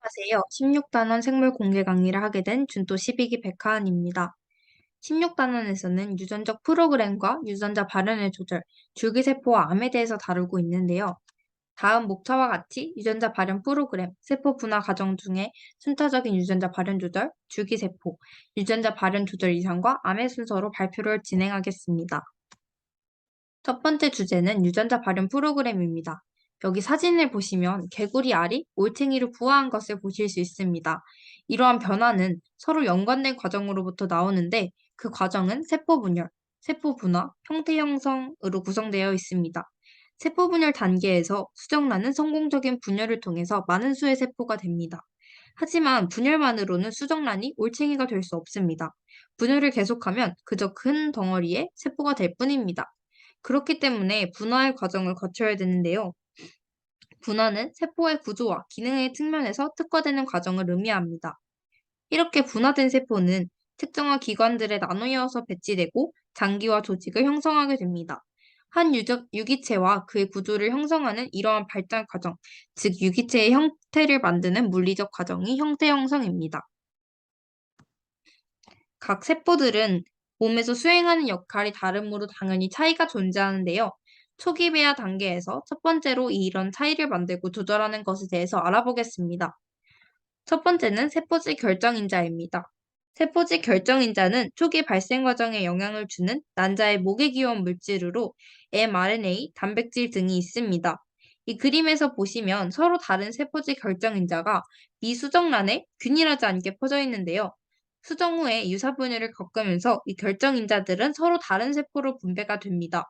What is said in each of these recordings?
안녕하세요. 16단원 생물 공개 강의를 하게 된 준또 12기 백하은입니다. 16단원에서는 유전적 프로그램과 유전자 발현의 조절, 줄기세포와 암에 대해서 다루고 있는데요. 다음 목차와 같이 유전자 발현 프로그램, 세포 분화 과정 중에 순차적인 유전자 발현 조절, 줄기세포, 유전자 발현 조절 이상과 암의 순서로 발표를 진행하겠습니다. 첫 번째 주제는 유전자 발현 프로그램입니다. 여기 사진을 보시면 개구리 알이 올챙이로 부화한 것을 보실 수 있습니다. 이러한 변화는 서로 연관된 과정으로부터 나오는데 그 과정은 세포 분열, 세포 분화, 형태 형성으로 구성되어 있습니다. 세포 분열 단계에서 수정란은 성공적인 분열을 통해서 많은 수의 세포가 됩니다. 하지만 분열만으로는 수정란이 올챙이가 될 수 없습니다. 분열을 계속하면 그저 큰 덩어리의 세포가 될 뿐입니다. 그렇기 때문에 분화의 과정을 거쳐야 되는데요. 분화는 세포의 구조와 기능의 측면에서 특화되는 과정을 의미합니다. 이렇게 분화된 세포는 특정한 기관들에 나누어서 배치되고 장기와 조직을 형성하게 됩니다. 한 유기체와 그의 구조를 형성하는 이러한 발달 과정, 즉 유기체의 형태를 만드는 물리적 과정이 형태 형성입니다. 각 세포들은 몸에서 수행하는 역할이 다르므로 당연히 차이가 존재하는데요. 초기 배아 단계에서 첫 번째로 이런 차이를 만들고 조절하는 것에 대해서 알아보겠습니다. 첫 번째는 세포질 결정인자입니다. 세포질 결정인자는 초기 발생 과정에 영향을 주는 난자의 목에 기원 물질으로 mRNA, 단백질 등이 있습니다. 이 그림에서 보시면 서로 다른 세포질 결정인자가 미수정란에 균일하지 않게 퍼져 있는데요. 수정 후에 유사 분열을 겪으면서 이 결정인자들은 서로 다른 세포로 분배가 됩니다.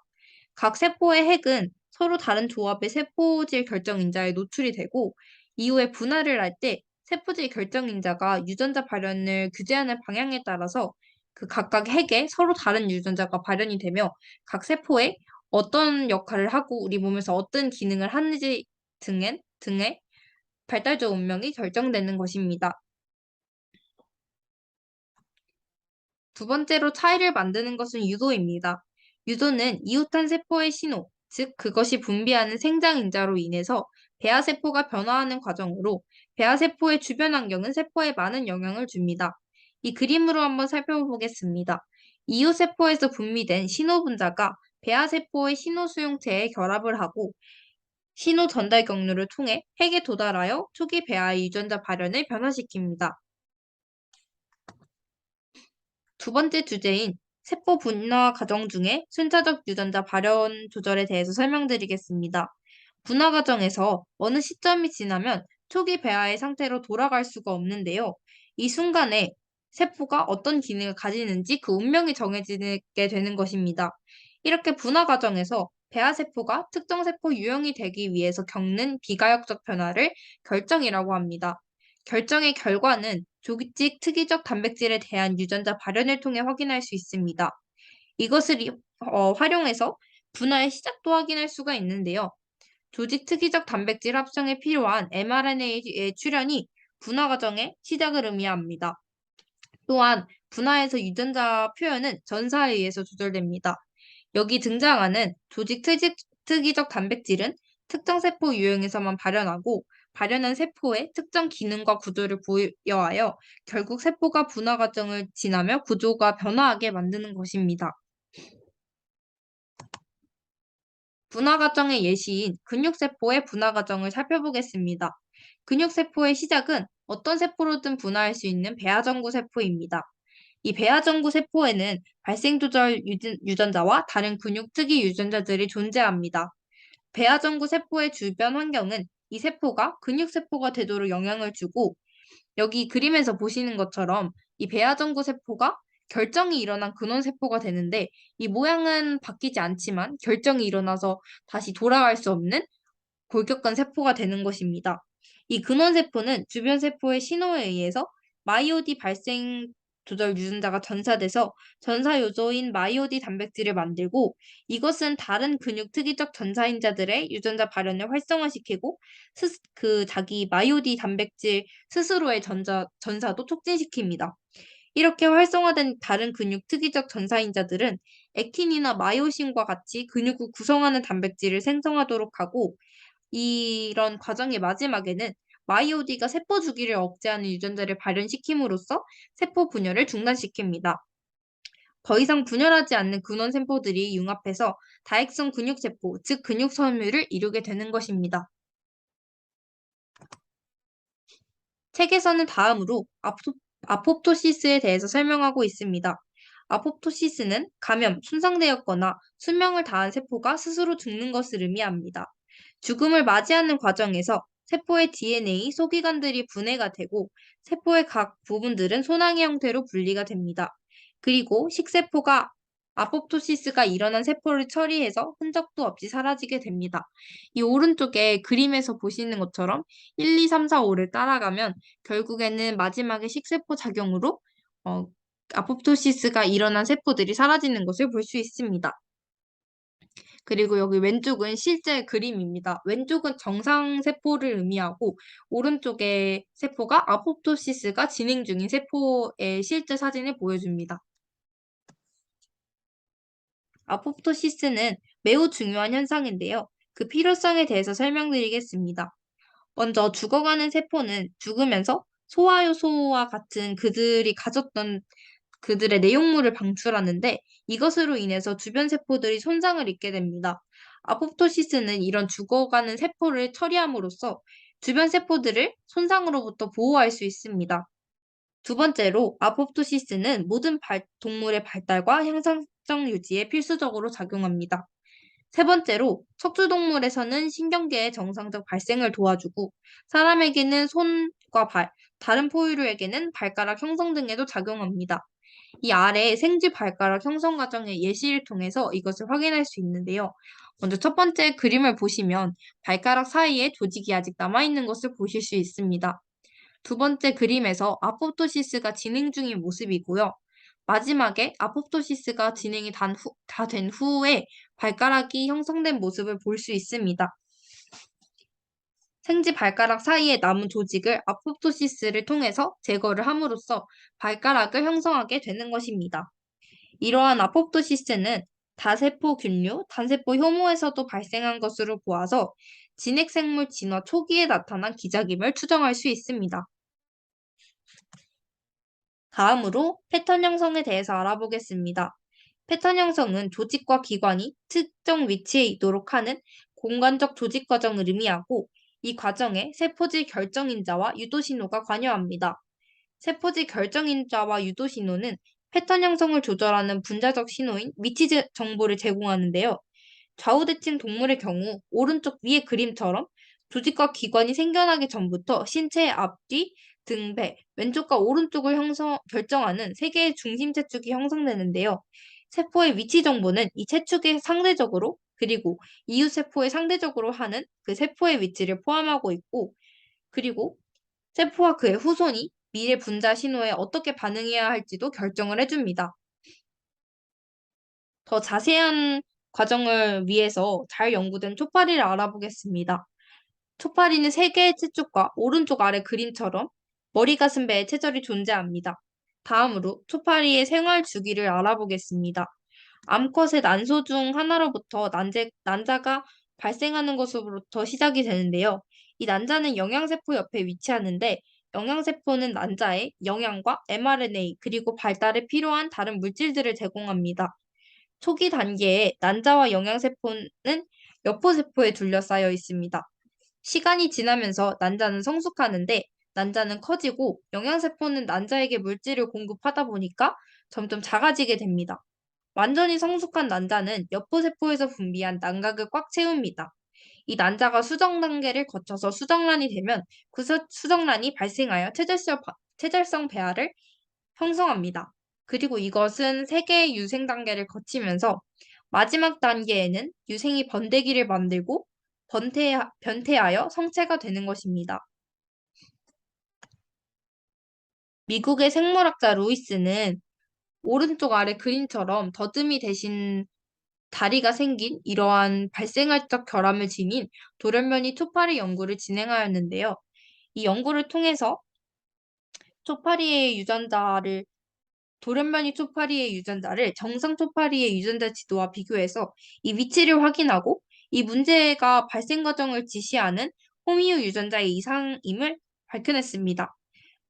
각 세포의 핵은 서로 다른 조합의 세포질 결정인자에 노출이 되고 이후에 분할을 할 때 세포질 결정인자가 유전자 발현을 규제하는 방향에 따라서 그 각각 핵에 서로 다른 유전자가 발현이 되며 각 세포에 어떤 역할을 하고 우리 몸에서 어떤 기능을 하는지 등의 발달적 운명이 결정되는 것입니다. 두 번째로 차이를 만드는 것은 유도입니다. 유도는 이웃한 세포의 신호, 즉 그것이 분비하는 생장인자로 인해서 배아세포가 변화하는 과정으로 배아세포의 주변 환경은 세포에 많은 영향을 줍니다. 이 그림으로 한번 살펴보겠습니다. 이웃세포에서 분비된 신호분자가 배아세포의 신호수용체에 결합을 하고 신호 전달 경로를 통해 핵에 도달하여 초기 배아의 유전자 발현을 변화시킵니다. 두 번째 주제인 세포 분화 과정 중에 순차적 유전자 발현 조절에 대해서 설명드리겠습니다. 분화 과정에서 어느 시점이 지나면 초기 배아의 상태로 돌아갈 수가 없는데요. 이 순간에 세포가 어떤 기능을 가지는지 그 운명이 정해지게 되는 것입니다. 이렇게 분화 과정에서 배아세포가 특정 세포 유형이 되기 위해서 겪는 비가역적 변화를 결정이라고 합니다. 결정의 결과는 조직 특이적 단백질에 대한 유전자 발현을 통해 확인할 수 있습니다. 이것을 활용해서 분화의 시작도 확인할 수가 있는데요. 조직 특이적 단백질 합성에 필요한 mRNA의 출현이 분화 과정의 시작을 의미합니다. 또한 분화에서 유전자 표현은 전사에 의해서 조절됩니다. 여기 등장하는 특이적 단백질은 특정 세포 유형에서만 발현하고 발현한 세포의 특정 기능과 구조를 부여하여 결국 세포가 분화 과정을 지나며 구조가 변화하게 만드는 것입니다. 분화 과정의 예시인 근육세포의 분화 과정을 살펴보겠습니다. 근육세포의 시작은 어떤 세포로든 분화할 수 있는 배아전구 세포입니다. 이 배아전구 세포에는 발생 조절 유전자와 다른 근육 특이 유전자들이 존재합니다. 배아전구 세포의 주변 환경은 이 세포가 근육세포가 되도록 영향을 주고 여기 그림에서 보시는 것처럼 이 배아전구 세포가 결정이 일어난 근원세포가 되는데 이 모양은 바뀌지 않지만 결정이 일어나서 다시 돌아갈 수 없는 골격근 세포가 되는 것입니다. 이 근원세포는 주변 세포의 신호에 의해서 마이오디 발생 조절 유전자가 전사돼서 전사 요소인 마이오디 단백질을 만들고 이것은 다른 근육 특이적 전사인자들의 유전자 발현을 활성화시키고 자기 마이오디 단백질 스스로의 전사도 촉진시킵니다. 이렇게 활성화된 다른 근육 특이적 전사인자들은 액틴이나 마이오신과 같이 근육을 구성하는 단백질을 생성하도록 하고 이런 과정의 마지막에는 마이오디가 세포 주기를 억제하는 유전자를 발현시킴으로써 세포 분열을 중단시킵니다. 더 이상 분열하지 않는 근원 세포들이 융합해서 다액성 근육세포, 즉 근육섬유를 이루게 되는 것입니다. 책에서는 다음으로 아포프토시스에 대해서 설명하고 있습니다. 아포프토시스는 감염, 손상되었거나 수명을 다한 세포가 스스로 죽는 것을 의미합니다. 죽음을 맞이하는 과정에서 세포의 DNA, 소기관들이 분해가 되고 세포의 각 부분들은 소낭의 형태로 분리가 됩니다. 그리고 식세포가 아포프토시스가 일어난 세포를 처리해서 흔적도 없이 사라지게 됩니다. 이 오른쪽에 그림에서 보시는 것처럼 1, 2, 3, 4, 5를 따라가면 결국에는 마지막에 식세포 작용으로 어, 아포프토시스가 일어난 세포들이 사라지는 것을 볼 수 있습니다. 그리고 여기 왼쪽은 실제 그림입니다. 왼쪽은 정상 세포를 의미하고 오른쪽의 세포가 아포프토시스가 진행 중인 세포의 실제 사진을 보여줍니다. 아포프토시스는 매우 중요한 현상인데요. 그 필요성에 대해서 설명드리겠습니다. 먼저 죽어가는 세포는 죽으면서 소화효소와 같은 그들이 가졌던 그들의 내용물을 방출하는데 이것으로 인해서 주변 세포들이 손상을 입게 됩니다. 아포프토시스는 이런 죽어가는 세포를 처리함으로써 주변 세포들을 손상으로부터 보호할 수 있습니다. 두 번째로 아포프토시스는 모든 동물의 발달과 향상성 유지에 필수적으로 작용합니다. 세 번째로 척추동물에서는 신경계의 정상적 발생을 도와주고 사람에게는 손과 발, 다른 포유류에게는 발가락 형성 등에도 작용합니다. 이 아래 생쥐 발가락 형성 과정의 예시를 통해서 이것을 확인할 수 있는데요. 먼저 첫 번째 그림을 보시면 발가락 사이에 조직이 아직 남아있는 것을 보실 수 있습니다. 두 번째 그림에서 아포프토시스가 진행 중인 모습이고요. 마지막에 아포프토시스가 진행이 다 된 후에 발가락이 형성된 모습을 볼 수 있습니다. 생쥐 발가락 사이에 남은 조직을 아포프토시스를 통해서 제거를 함으로써 발가락을 형성하게 되는 것입니다. 이러한 아포프토시스는 다세포균류, 단세포 효모에서도 발생한 것으로 보아서 진핵생물 진화 초기에 나타난 기작임을 추정할 수 있습니다. 다음으로 패턴 형성에 대해서 알아보겠습니다. 패턴 형성은 조직과 기관이 특정 위치에 있도록 하는 공간적 조직 과정을 의미하고 이 과정에 세포질 결정인자와 유도신호가 관여합니다. 세포질 결정인자와 유도신호는 패턴 형성을 조절하는 분자적 신호인 위치 정보를 제공하는데요. 좌우대칭 동물의 경우 오른쪽 위의 그림처럼 조직과 기관이 생겨나기 전부터 신체의 앞뒤, 등, 배, 왼쪽과 오른쪽을 결정하는 세 개의 중심 채축이 형성되는데요. 세포의 위치 정보는 이 채축의 상대적으로 그리고 이웃 세포의 상대적으로 하는 그 세포의 위치를 포함하고 있고 그리고 세포와 그의 후손이 미래 분자 신호에 어떻게 반응해야 할지도 결정을 해줍니다. 더 자세한 과정을 위해서 잘 연구된 초파리를 알아보겠습니다. 초파리는 세 개의 채축과 오른쪽 아래 그림처럼 머리, 가슴, 배에 체절이 존재합니다. 다음으로 초파리의 생활 주기를 알아보겠습니다. 암컷의 난소 중 하나로부터 난자가 발생하는 것으로부터 시작이 되는데요. 이 난자는 영양세포 옆에 위치하는데 영양세포는 난자에 영양과 mRNA 그리고 발달에 필요한 다른 물질들을 제공합니다. 초기 단계에 난자와 영양세포는 여포세포에 둘러싸여 있습니다. 시간이 지나면서 난자는 성숙하는데 난자는 커지고 영양세포는 난자에게 물질을 공급하다 보니까 점점 작아지게 됩니다. 완전히 성숙한 난자는 여포세포에서 분비한 난각을 꽉 채웁니다. 이 난자가 수정 단계를 거쳐서 수정란이 되면 그 수정란이 발생하여 체절성 배아를 형성합니다. 그리고 이것은 세 개의 유생 단계를 거치면서 마지막 단계에는 유생이 번데기를 만들고 변태하여 성체가 되는 것입니다. 미국의 생물학자 루이스는 오른쪽 아래 그림처럼 더듬이 대신 다리가 생긴 이러한 발생활적 결함을 지닌 돌연변이 초파리 연구를 진행하였는데요. 이 연구를 통해서 초파리의 유전자를 돌연변이 초파리의 유전자를 정상 초파리의 유전자 지도와 비교해서 이 위치를 확인하고 이 문제가 발생 과정을 지시하는 호미오 유전자의 이상임을 밝혀냈습니다.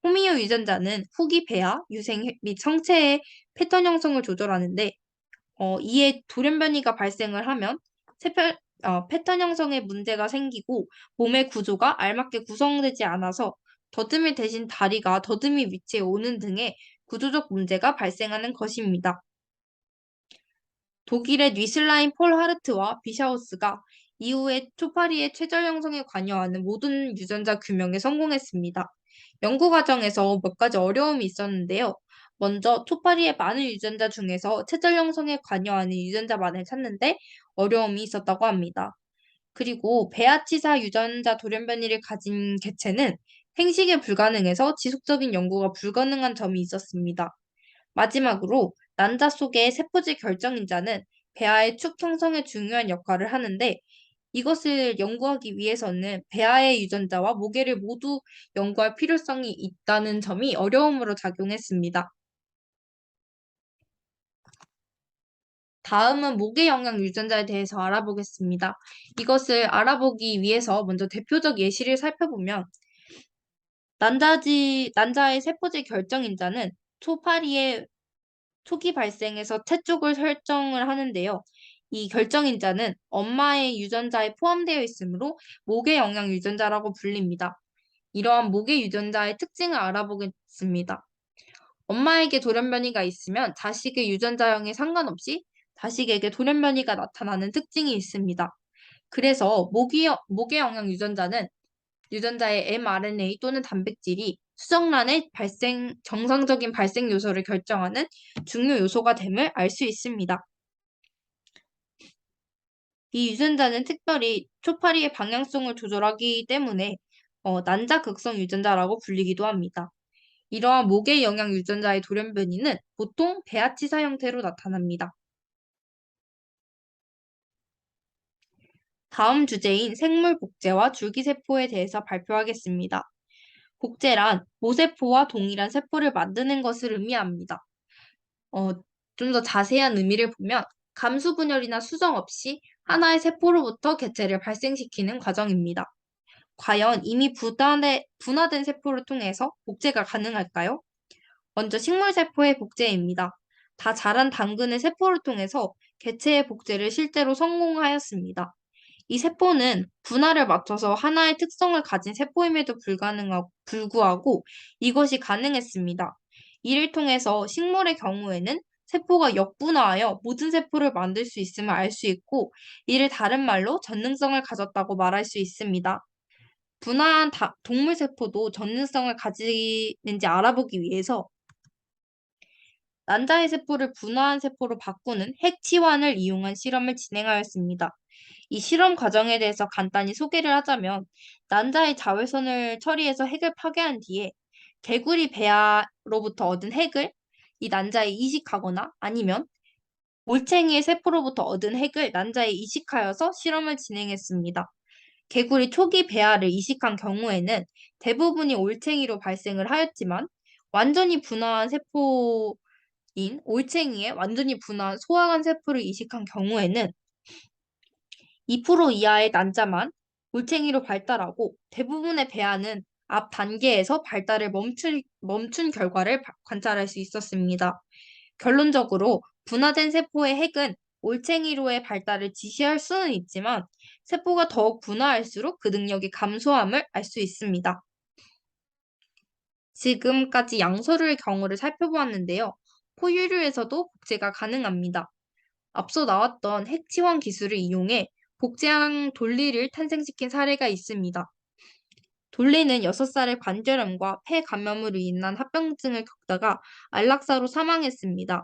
호미오 유전자는 후기 배아, 유생 및 성체의 패턴 형성을 조절하는데 이에 돌연변이가 발생을 하면 패턴 형성에 문제가 생기고 몸의 구조가 알맞게 구성되지 않아서 더듬이 대신 다리가 더듬이 위치에 오는 등의 구조적 문제가 발생하는 것입니다. 독일의 뉘슬라인 폴 하르트와 비샤우스가 이후에 초파리의 최절 형성에 관여하는 모든 유전자 규명에 성공했습니다. 연구 과정에서 몇 가지 어려움이 있었는데요. 먼저 초파리의 많은 유전자 중에서 최절 형성에 관여하는 유전자만을 찾는데 어려움이 있었다고 합니다. 그리고 베아치사 유전자 돌연변이를 가진 개체는 생식이 불가능해서 지속적인 연구가 불가능한 점이 있었습니다. 마지막으로 난자 속의 세포질 결정인자는 배아의 축 형성에 중요한 역할을 하는데 이것을 연구하기 위해서는 배아의 유전자와 모계를 모두 연구할 필요성이 있다는 점이 어려움으로 작용했습니다. 다음은 모계 영양 유전자에 대해서 알아보겠습니다. 이것을 알아보기 위해서 먼저 대표적 예시를 살펴보면 난자의 세포질 결정인자는 초파리의 초기 발생에서 태 쪽을 설정을 하는데요. 이 결정인자는 엄마의 유전자에 포함되어 있으므로 모계 영양 유전자라고 불립니다. 이러한 모계 유전자의 특징을 알아보겠습니다. 엄마에게 돌연변이가 있으면 자식의 유전자형에 상관없이 자식에게 돌연변이가 나타나는 특징이 있습니다. 그래서 모계 영양 유전자는 유전자의 mRNA 또는 단백질이 수정란의 정상적인 발생 요소를 결정하는 중요 요소가 됨을 알 수 있습니다. 이 유전자는 특별히 초파리의 방향성을 조절하기 때문에 난자 극성 유전자라고 불리기도 합니다. 이러한 모계 영양 유전자의 돌연변이는 보통 배아치사 형태로 나타납니다. 다음 주제인 생물 복제와 줄기세포에 대해서 발표하겠습니다. 복제란 모세포와 동일한 세포를 만드는 것을 의미합니다. 좀 더 자세한 의미를 보면 감수 분열이나 수정 없이 하나의 세포로부터 개체를 발생시키는 과정입니다. 과연 이미 분화된 세포를 통해서 복제가 가능할까요? 먼저 식물세포의 복제입니다. 다 자란 당근의 세포를 통해서 개체의 복제를 실제로 성공하였습니다. 이 세포는 분할을 맞춰서 하나의 특성을 가진 세포임에도 불구하고 이것이 가능했습니다. 이를 통해서 식물의 경우에는 세포가 역분화하여 모든 세포를 만들 수 있음을 알 수 있고, 이를 다른 말로 전능성을 가졌다고 말할 수 있습니다. 분화한 동물 세포도 전능성을 가지는지 알아보기 위해서 난자의 세포를 분화한 세포로 바꾸는 핵치환을 이용한 실험을 진행하였습니다. 이 실험 과정에 대해서 간단히 소개를 하자면 난자의 자외선을 처리해서 핵을 파괴한 뒤에 개구리 배아로부터 얻은 핵을 이 난자에 이식하거나 아니면 올챙이의 세포로부터 얻은 핵을 난자에 이식하여서 실험을 진행했습니다. 개구리 초기 배아를 이식한 경우에는 대부분이 올챙이로 발생을 하였지만 완전히 분화한 세포인 올챙이의 완전히 분화한 소화관 세포를 이식한 경우에는 2% 이하의 난자만 올챙이로 발달하고 대부분의 배아는 앞 단계에서 발달을 멈춘 결과를 관찰할 수 있었습니다. 결론적으로 분화된 세포의 핵은 올챙이로의 발달을 지시할 수는 있지만 세포가 더욱 분화할수록 그 능력이 감소함을 알 수 있습니다. 지금까지 양서류의 경우를 살펴보았는데요. 포유류에서도 복제가 가능합니다. 앞서 나왔던 핵치환 기술을 이용해 복제한 돌리를 탄생시킨 사례가 있습니다. 돌리는 6살의 관절염과 폐 감염으로 인한 합병증을 겪다가 안락사로 사망했습니다.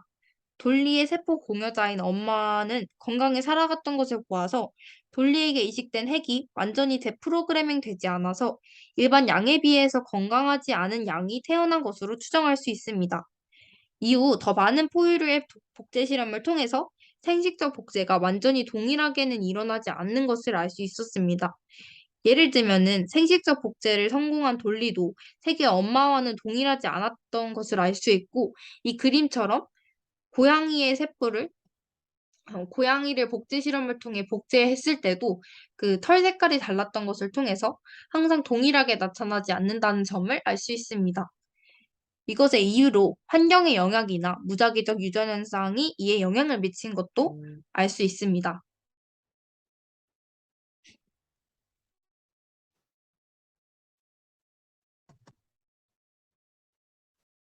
돌리의 세포 공여자인 엄마는 건강히 살아갔던 것을 보아서 돌리에게 이식된 핵이 완전히 데프로그래밍 되지 않아서 일반 양에 비해서 건강하지 않은 양이 태어난 것으로 추정할 수 있습니다. 이후 더 많은 포유류의 복제 실험을 통해서 생식적 복제가 완전히 동일하게는 일어나지 않는 것을 알 수 있었습니다. 예를 들면은 생식적 복제를 성공한 돌리도 세계 엄마와는 동일하지 않았던 것을 알 수 있고 이 그림처럼 고양이의 세포를 고양이를 복제 실험을 통해 복제했을 때도 그 털 색깔이 달랐던 것을 통해서 항상 동일하게 나타나지 않는다는 점을 알 수 있습니다. 이것의 이유로 환경의 영향이나 무작위적 유전 현상이 이에 영향을 미친 것도 알 수 있습니다.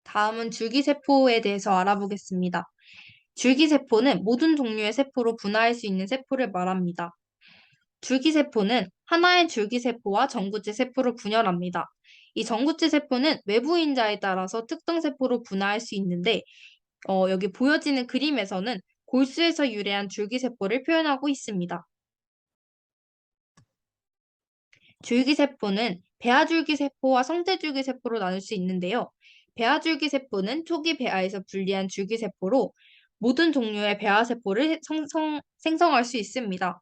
다음은 줄기세포에 대해서 알아보겠습니다. 줄기세포는 모든 종류의 세포로 분화할 수 있는 세포를 말합니다. 줄기세포는 하나의 줄기세포와 전구체 세포로 분열합니다. 이 전구체 세포는 외부 인자에 따라서 특정 세포로 분화할 수 있는데, 여기 보여지는 그림에서는 골수에서 유래한 줄기세포를 표현하고 있습니다. 줄기세포는 배아줄기세포와 성체줄기세포로 나눌 수 있는데요. 배아줄기세포는 초기 배아에서 분리한 줄기세포로 모든 종류의 배아세포를 생성할 수 있습니다.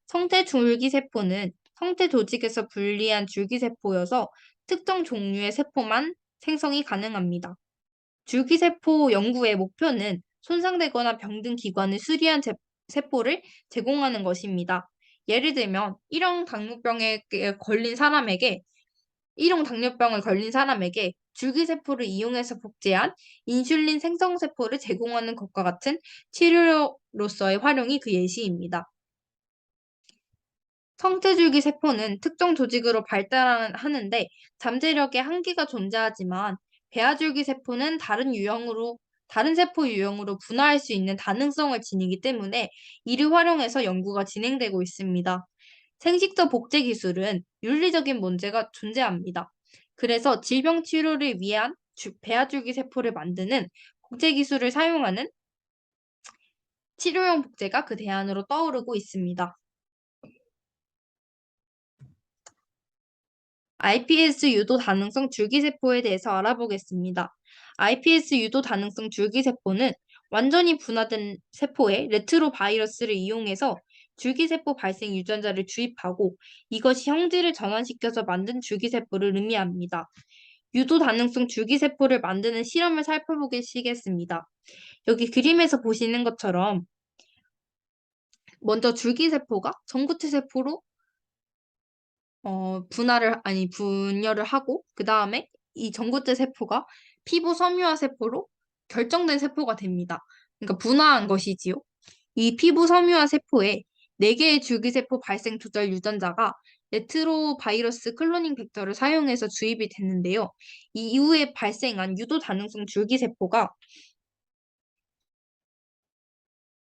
성체줄기세포는 성체 조직에서 분리한 줄기세포여서 특정 종류의 세포만 생성이 가능합니다. 줄기세포 연구의 목표는 손상되거나 병든 기관을 수리한 세포를 제공하는 것입니다. 예를 들면 일형 당뇨병을 걸린 사람에게 줄기세포를 이용해서 복제한 인슐린 생성세포를 제공하는 것과 같은 치료로서의 활용이 그 예시입니다. 성체줄기 세포는 특정 조직으로 발달하는데 잠재력에 한계가 존재하지만 배아줄기 세포는 다른 세포 유형으로 분화할 수 있는 다능성을 지니기 때문에 이를 활용해서 연구가 진행되고 있습니다. 생식적 복제 기술은 윤리적인 문제가 존재합니다. 그래서 질병 치료를 위한 배아줄기 세포를 만드는 복제 기술을 사용하는 치료용 복제가 그 대안으로 떠오르고 있습니다. iPS 유도 다능성 줄기세포에 대해서 알아보겠습니다. iPS 유도 다능성 줄기세포는 완전히 분화된 세포에 레트로바이러스를 이용해서 줄기세포 발생 유전자를 주입하고 이것이 형질을 전환시켜서 만든 줄기세포를 의미합니다. 유도 다능성 줄기세포를 만드는 실험을 살펴보시겠습니다. 여기 그림에서 보시는 것처럼 먼저 줄기세포가 전구체 세포로 분열을 하고, 그 다음에 이 전구체 세포가 피부 섬유화 세포로 결정된 세포가 됩니다. 그러니까 분화한 것이지요. 이 피부 섬유화 세포에 4개의 줄기세포 발생 조절 유전자가 레트로바이러스 클로닝 벡터를 사용해서 주입이 됐는데요. 이 이후에 발생한 유도 다능성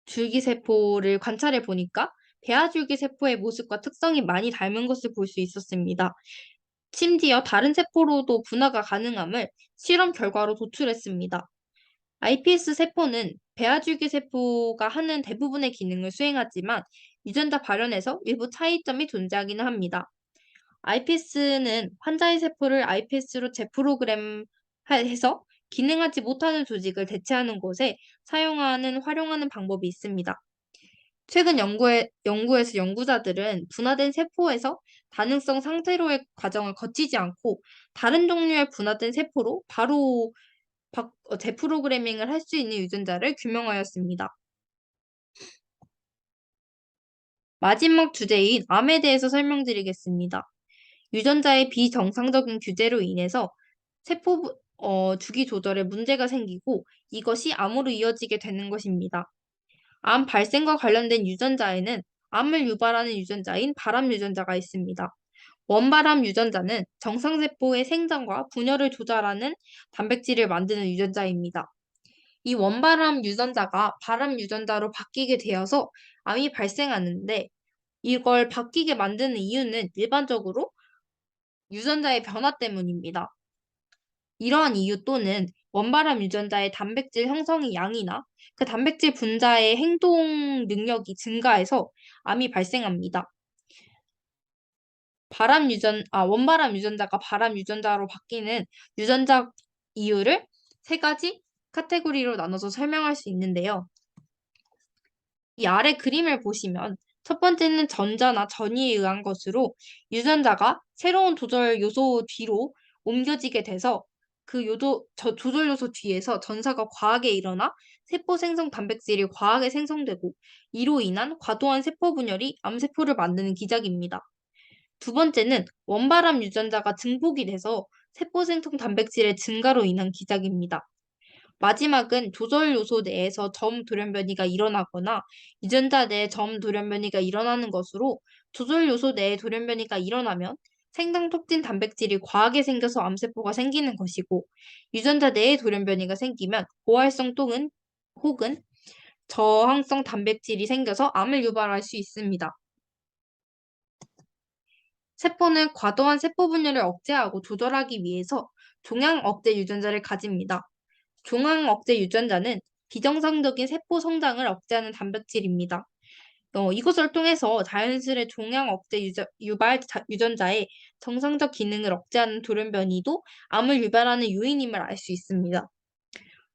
줄기세포를 관찰해 보니까 배아줄기세포의 모습과 특성이 많이 닮은 것을 볼 수 있었습니다. 심지어 다른 세포로도 분화가 가능함을 실험 결과로 도출했습니다. iPS 세포는 배아줄기세포가 하는 대부분의 기능을 수행하지만 유전자 발현에서 일부 차이점이 존재하기는 합니다. iPS는 환자의 세포를 iPS로 재프로그램해서 기능하지 못하는 조직을 대체하는 곳에 활용하는 방법이 있습니다. 최근 연구에서 연구자들은 분화된 세포에서 다능성 상태로의 과정을 거치지 않고 다른 종류의 분화된 세포로 바로 재프로그래밍을 할 수 있는 유전자를 규명하였습니다. 마지막 주제인 암에 대해서 설명드리겠습니다. 유전자의 비정상적인 규제로 인해서 세포 주기 조절에 문제가 생기고 이것이 암으로 이어지게 되는 것입니다. 암 발생과 관련된 유전자에는 암을 유발하는 유전자인 발암 유전자가 있습니다. 원발암 유전자는 정상세포의 생장과 분열을 조절하는 단백질을 만드는 유전자입니다. 이 원발암 유전자가 발암 유전자로 바뀌게 되어서 암이 발생하는데 이걸 바뀌게 만드는 이유는 일반적으로 유전자의 변화 때문입니다. 이러한 이유 또는 원발암 유전자의 단백질 형성의 양이나 그 단백질 분자의 행동 능력이 증가해서 암이 발생합니다. 원발암 유전자가 발암 유전자로 바뀌는 유전자 이유를 3가지 카테고리로 나눠서 설명할 수 있는데요. 이 아래 그림을 보시면 첫 번째는 전자나 전이에 의한 것으로 유전자가 새로운 조절 요소 뒤로 옮겨지게 돼서 그 조절 요소 뒤에서 전사가 과하게 일어나 세포 생성 단백질이 과하게 생성되고 이로 인한 과도한 세포 분열이 암세포를 만드는 기작입니다. 두 번째는 원발암 유전자가 증폭이 돼서 세포 생성 단백질의 증가로 인한 기작입니다. 마지막은 조절 요소 내에서 점 돌연변이가 일어나거나 유전자 내에 점 돌연변이가 일어나는 것으로 조절 요소 내에 돌연변이가 일어나면 생장 촉진 단백질이 과하게 생겨서 암세포가 생기는 것이고 유전자 내에 돌연변이가 생기면 고활성 혹은 저항성 단백질이 생겨서 암을 유발할 수 있습니다. 세포는 과도한 세포 분열을 억제하고 조절하기 위해서 종양 억제 유전자를 가집니다. 종양 억제 유전자는 비정상적인 세포 성장을 억제하는 단백질입니다. 이것을 통해서 자연스레 종양 억제 유전자의 정상적 기능을 억제하는 돌연변이도 암을 유발하는 요인임을 알 수 있습니다.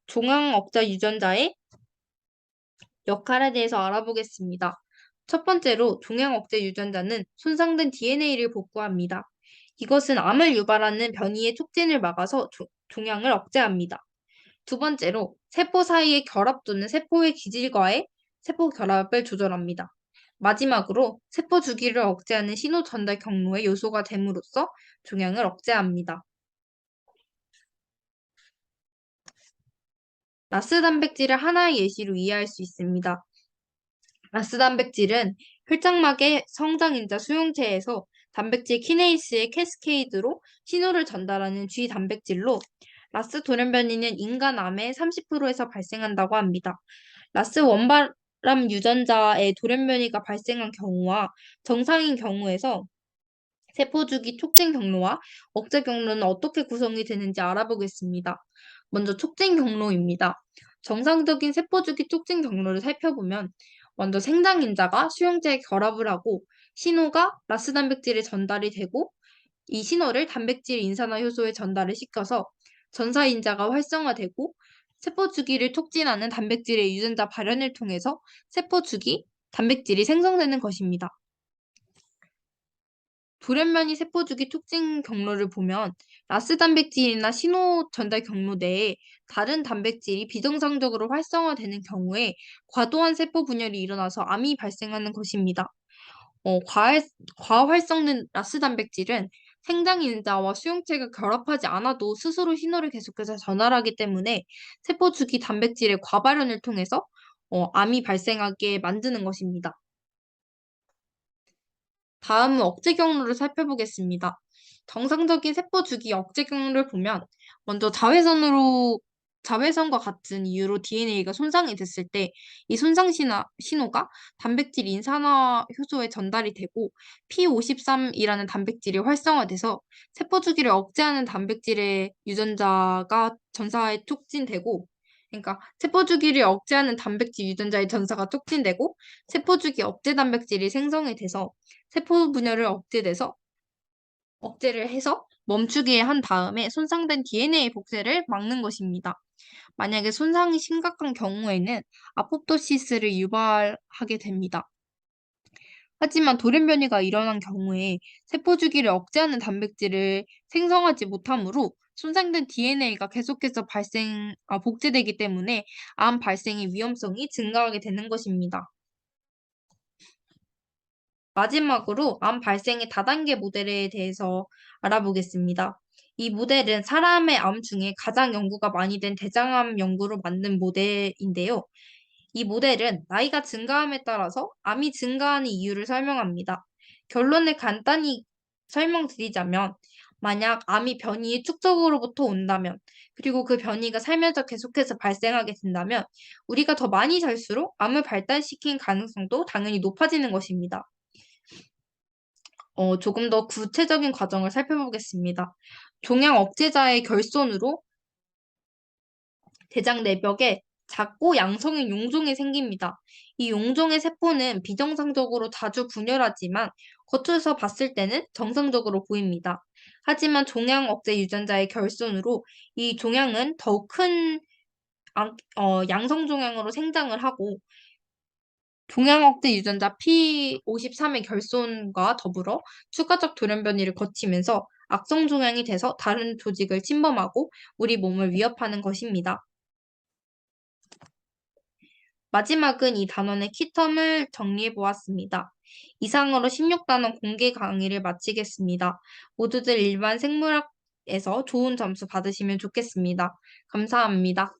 종양 억제 유전자의 역할에 대해서 알아보겠습니다. 첫 번째로 종양 억제 유전자는 손상된 DNA를 복구합니다. 이것은 암을 유발하는 변이의 촉진을 막아서 종양을 억제합니다. 두 번째로 세포 사이의 결합 또는 세포의 기질과의 세포 결합을 조절합니다. 마지막으로 세포 주기를 억제하는 신호 전달 경로의 요소가 됨으로써 종양을 억제합니다. 라스 단백질을 하나의 예시로 이해할 수 있습니다. 라스 단백질은 혈장막의 성장인자 수용체에서 단백질 키네이스의 캐스케이드로 신호를 전달하는 G 단백질로 라스 돌연변이는 인간 암의 30%에서 발생한다고 합니다. 라스 원발암 유전자의 돌연변이가 발생한 경우와 정상인 경우에서 세포주기 촉진 경로와 억제 경로는 어떻게 구성이 되는지 알아보겠습니다. 먼저 촉진 경로입니다. 정상적인 세포주기 촉진 경로를 살펴보면 먼저 생장인자가 수용체에 결합을 하고 신호가 라스 단백질에 전달이 되고 이 신호를 단백질 인산화 효소에 전달을 시켜서 전사인자가 활성화되고 세포주기를 촉진하는 단백질의 유전자 발현을 통해서 세포주기 단백질이 생성되는 것입니다. 돌연변이 세포주기 촉진 경로를 보면 라스 단백질이나 신호 전달 경로 내에 다른 단백질이 비정상적으로 활성화되는 경우에 과도한 세포 분열이 일어나서 암이 발생하는 것입니다. 과활성된 라스 단백질은 생장인자와 수용체가 결합하지 않아도 스스로 신호를 계속해서 전달하기 때문에 세포주기 단백질의 과발현을 통해서 암이 발생하게 만드는 것입니다. 다음은 억제 경로를 살펴보겠습니다. 정상적인 세포 주기 억제 경로를 보면 먼저 자외선과 같은 이유로 DNA가 손상이 됐을 때 이 손상 신호가 단백질 인산화 효소에 전달이 되고 P53이라는 단백질이 활성화돼서 세포 주기를 억제하는 단백질의 유전자가 전사에 촉진되고 그러니까 세포 주기를 억제하는 단백질 유전자의 전사가 촉진되고 세포 주기 억제 단백질이 생성이 돼서 세포 분열을 억제를 해서 멈추게 한 다음에 손상된 DNA 복제를 막는 것입니다. 만약에 손상이 심각한 경우에는 아포프토시스를 유발하게 됩니다. 하지만 돌연변이가 일어난 경우에 세포 주기를 억제하는 단백질을 생성하지 못하므로 손상된 DNA가 계속해서 복제되기 때문에 암 발생의 위험성이 증가하게 되는 것입니다. 마지막으로 암 발생의 다단계 모델에 대해서 알아보겠습니다. 이 모델은 사람의 암 중에 가장 연구가 많이 된 대장암 연구로 만든 모델인데요. 이 모델은 나이가 증가함에 따라서 암이 증가하는 이유를 설명합니다. 결론을 간단히 설명드리자면, 만약 암이 변이의 축적으로부터 온다면, 그리고 그 변이가 살면서 계속해서 발생하게 된다면, 우리가 더 많이 살수록 암을 발달시킨 가능성도 당연히 높아지는 것입니다. 조금 더 구체적인 과정을 살펴보겠습니다. 종양 억제자의 결손으로 대장 내벽에 작고 양성인 용종이 생깁니다. 이 용종의 세포는 비정상적으로 자주 분열하지만 겉에서 봤을 때는 정상적으로 보입니다. 하지만 종양 억제 유전자의 결손으로 이 종양은 더욱 큰 양성 종양으로 생장을 하고 종양억제 유전자 P53의 결손과 더불어 추가적 돌연변이를 거치면서 악성종양이 돼서 다른 조직을 침범하고 우리 몸을 위협하는 것입니다. 마지막은 이 단원의 키텀을 정리해 보았습니다. 이상으로 16단원 공개 강의를 마치겠습니다. 모두들 일반 생물학에서 좋은 점수 받으시면 좋겠습니다. 감사합니다.